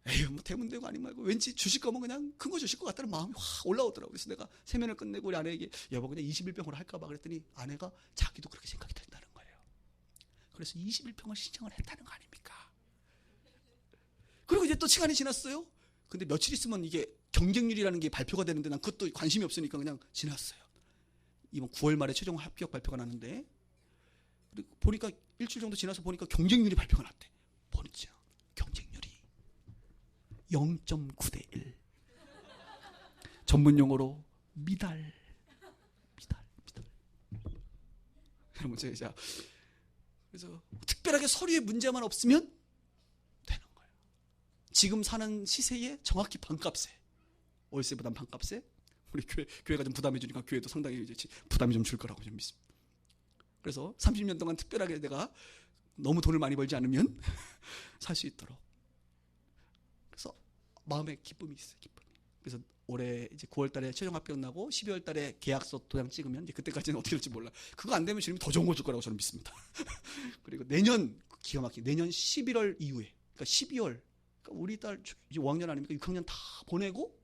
에휴 뭐 대문대고 아니 말고 왠지 주실 거면 그냥 큰 거 주실 것 같다는 마음이 확 올라오더라고요. 그래서 내가 세면을 끝내고 우리 아내에게 여보 그냥 21평으로 할까 봐 그랬더니 아내가 자기도 그렇게 생각이 든다는 거예요. 그래서 21평을 신청을 했다는 거 아닙니까? 그리고 이제 또 시간이 지났어요. 근데 며칠 있으면 이게 경쟁률이라는 게 발표가 되는데 난 그것도 관심이 없으니까 그냥 지났어요. 이번 9월 말에 최종 합격 발표가 나는데 보니까 일주일 정도 지나서 보니까 경쟁률이 발표가 났대. 보니까 경쟁률이 0.9대 1. 전문 용어로 미달. 여러분 제가 그래서 특별하게 서류에 문제만 없으면 되는 거예요. 지금 사는 시세에 정확히 반값에, 월세보단 반값에 우리 교회가 좀 부담해 주니까 교회도 상당히 이제 부담이 좀 줄 거라고 좀 믿습니다. 그래서 30년 동안 특별하게 내가 너무 돈을 많이 벌지 않으면 살 수 있도록. 그래서 마음에 기쁨이 있어요. 기쁨이. 그래서 올해 이제 9월 달에 최종 합격 나고 12월 달에 계약서 도장 찍으면 이제 그때까지는 어떻게 될지 몰라. 그거 안 되면 주님이 더 좋은 거 줄 거라고 저는 믿습니다. 그리고 내년 기가 막히게 내년 11월 이후에, 그러니까 12월, 그러니까 우리 딸 이제 5학년 아닙니까? 6학년 다 보내고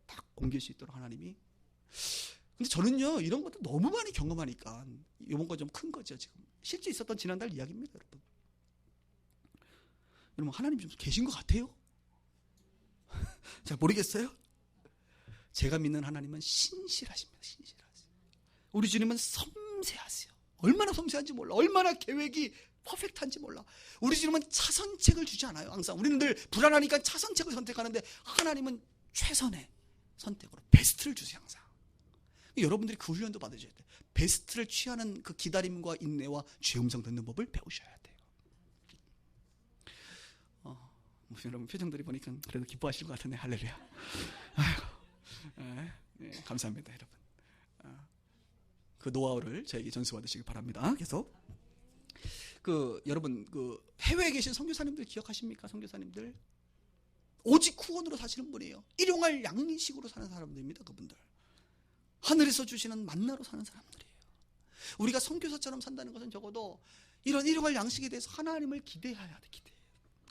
딱 옮길 수 있도록 하나님이. 근데 저는요 이런 것도 너무 많이 경험하니까 이번 건 좀 큰 거죠. 지금 실제 있었던 지난달 이야기입니다, 여러분. 여러분 하나님 좀 계신 것 같아요? 잘 모르겠어요? 제가 믿는 하나님은 신실하십니다. 신실하세요. 우리 주님은 섬세하세요. 얼마나 섬세한지 몰라. 얼마나 계획이 퍼펙트한지 몰라. 우리 주님은 차선책을 주지 않아요. 항상 우리는 늘 불안하니까 차선책을 선택하는데 하나님은 최선의 선택으로 베스트를 주세요. 항상. 여러분들이 그 훈련도 받으셔야 돼요. 베스트를 취하는 그 기다림과 인내와 죄 음성 듣는 법을 배우셔야 돼요. 여러분 표정들이 보니까 그래도 기뻐하실 것 같은데 할렐루야. 네, 감사합니다 여러분. 그 노하우를 저에게 전수받으시길 바랍니다. 계속 여러분 해외에 계신 선교사님들 기억하십니까? 선교사님들 오직 구원으로 사시는 분이에요. 일용할 양식으로 사는 사람들입니다. 그분들 하늘에서 주시는 만나로 사는 사람들이에요. 우리가 선교사처럼 산다는 것은 적어도 이런 일용할 양식에 대해서 하나님을 기대해야 돼.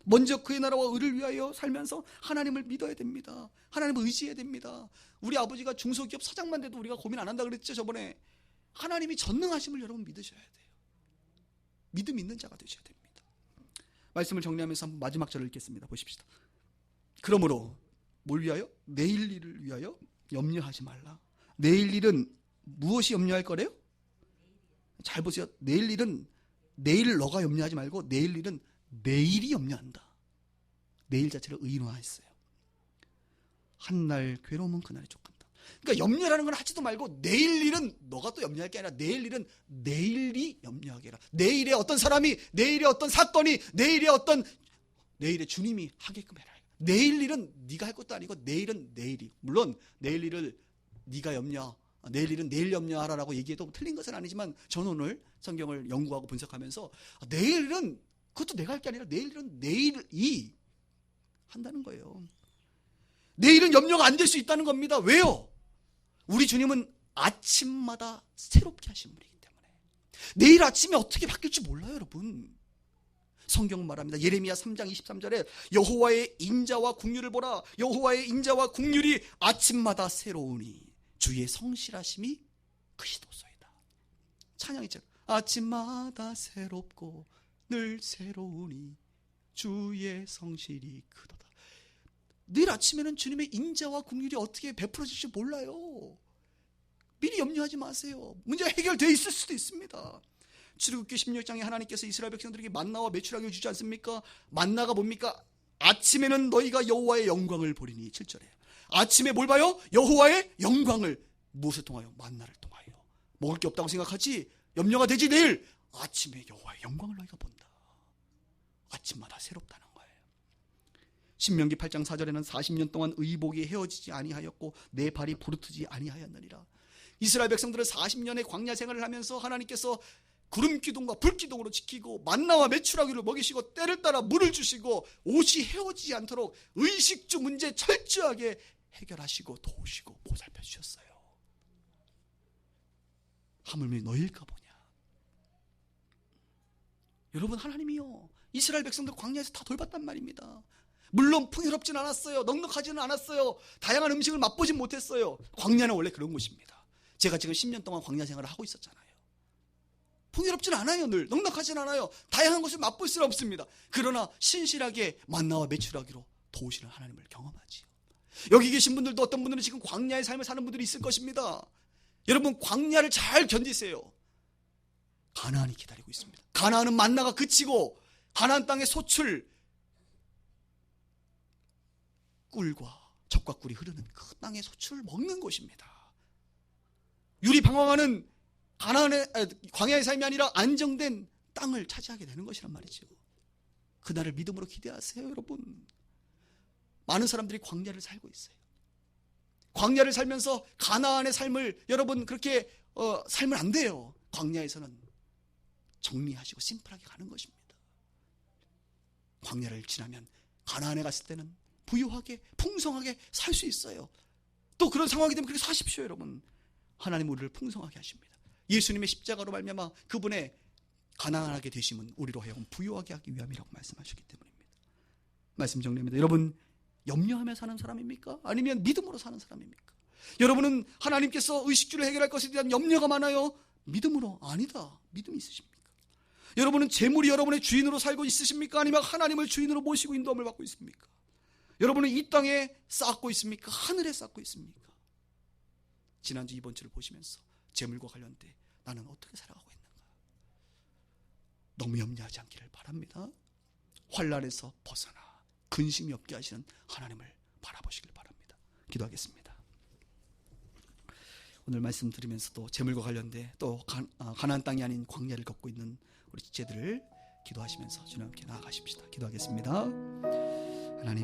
먼저 그의 나라와 의를 위하여 살면서 하나님을 믿어야 됩니다. 하나님을 의지해야 됩니다. 우리 아버지가 중소기업 사장만 돼도 우리가 고민 안 한다 그랬죠 저번에. 하나님이 전능하심을 여러분 믿으셔야 돼요. 믿음 있는 자가 되셔야 됩니다. 말씀을 정리하면서 한번 마지막 절을 읽겠습니다. 보십시다. 그러므로 뭘 위하여? 내일 일을 위하여 염려하지 말라. 내일 일은 무엇이 염려할 거래요? 잘 보세요. 내일 일은 내일 너가 염려하지 말고 내일 일은 내일이 염려한다. 내일 자체를 의인화했어요. 한날 괴로움은 그날이 족한다. 그러니까 염려라는 건 하지도 말고 내일 일은 너가 또 염려할 게 아니라 내일 일은 내일이 염려하게 해라. 내일의 어떤 사람이, 내일의 어떤 사건이, 내일의 주님이 하게끔 해라. 내일 일은 네가 할 것도 아니고 내일은 내일이. 물론 내일 일을 네가 내일 일은 내일 염려하라라고 얘기해도 틀린 것은 아니지만 저는 오늘 성경을 연구하고 분석하면서 내일은 그것도 내가 할 게 아니라 내일은 내일이 한다는 거예요. 내일은 염려가 안 될 수 있다는 겁니다. 왜요? 우리 주님은 아침마다 새롭게 하신 분이기 때문에. 내일 아침에 어떻게 바뀔지 몰라요 여러분. 성경은 말합니다. 예레미야 3장 23절에 여호와의 인자와 긍휼을 보라. 여호와의 인자와 긍휼이 아침마다 새로우니 주의 성실하심이 크시도소이다. 찬양이죠. 아침마다 새롭고 늘 새로우니 주의 성실이 크도다. 내일 아침에는 주님의 인자와 긍휼이 어떻게 베풀어질지 몰라요. 미리 염려하지 마세요. 문제가 해결되어 있을 수도 있습니다. 출애굽기 16장에 하나님께서 이스라엘 백성들에게 만나와 메추라기를 주지 않습니까? 만나가 뭡니까? 아침에는 너희가 여호와의 영광을 보리니 7절에 아침에 뭘 봐요? 여호와의 영광을. 무엇을 통하여? 만나를 통하여. 먹을 게 없다고 생각하지? 염려가 되지. 내일 아침에 여호와의 영광을 너희가 본다. 아침마다 새롭다는 거예요. 신명기 8장 4절에는 40년 동안 의복이 헤어지지 아니하였고 내 발이 부르트지 아니하였느니라. 이스라엘 백성들은 40년의 광야 생활을 하면서 하나님께서 구름 기둥과 불 기둥으로 지키고 만나와 메추라기를 먹이시고 때를 따라 물을 주시고 옷이 헤어지지 않도록 의식주 문제 철저하게 해결하시고 도우시고 보살펴 주셨어요. 하물며 너희일까 보냐. 여러분 하나님이요 이스라엘 백성들 광야에서 다 돌봤단 말입니다. 물론 풍요롭진 않았어요. 넉넉하지는 않았어요. 다양한 음식을 맛보진 못했어요. 광야는 원래 그런 곳입니다. 제가 지금 10년 동안 광야 생활을 하고 있었잖아요. 풍요롭진 않아요. 늘 넉넉하진 않아요. 다양한 것을 맛볼 수는 없습니다. 그러나 신실하게 만나와 메추라기로 도우시는 하나님을 경험하지요. 여기 계신 분들도 어떤 분들은 지금 광야의 삶을 사는 분들이 있을 것입니다. 여러분 광야를 잘 견디세요. 가나안이 기다리고 있습니다. 가나안은 만나가 그치고 가나안 땅의 소출 꿀과 젖과 꿀이 흐르는 그 땅의 소출을 먹는 곳입니다. 유리방황하는 광야의 삶이 아니라 안정된 땅을 차지하게 되는 것이란 말이죠. 그날을 믿음으로 기대하세요 여러분. 많은 사람들이 광야를 살고 있어요. 광야를 살면서 가나안의 삶을 여러분 그렇게 살면 안 돼요. 광야에서는 정리하시고 심플하게 가는 것입니다. 광야를 지나면 가나안에 갔을 때는 부유하게 풍성하게 살 수 있어요. 또 그런 상황이 되면 그렇게 사십시오 여러분. 하나님 우리를 풍성하게 하십니다. 예수님의 십자가로 말미암아 그분의 가난하게 되심은 우리로 하여금 부유하게 하기 위함이라고 말씀하셨기 때문입니다. 말씀 정리합니다. 여러분 염려하며 사는 사람입니까? 아니면 믿음으로 사는 사람입니까? 여러분은 하나님께서 의식주를 해결할 것에 대한 염려가 많아요? 믿음으로? 아니다. 믿음이 있으십니까? 여러분은 재물이 여러분의 주인으로 살고 있으십니까? 아니면 하나님을 주인으로 모시고 인도함을 받고 있습니까? 여러분은 이 땅에 쌓고 있습니까? 하늘에 쌓고 있습니까? 지난주 이번 주를 보시면서 재물과 관련돼 나는 어떻게 살아가고 있는가? 너무 염려하지 않기를 바랍니다. 환난에서 벗어나 근심이 없게 하시는 하나님을 바라보시길 바랍니다. 기도하겠습니다. 오늘 말씀 들으면서도 재물과 관련돼 또 가나안 땅이 아닌 광야를 걷고 있는 우리 지체들을 기도하시면서 주님 함께 나아가십시다. 기도하겠습니다. 하나님,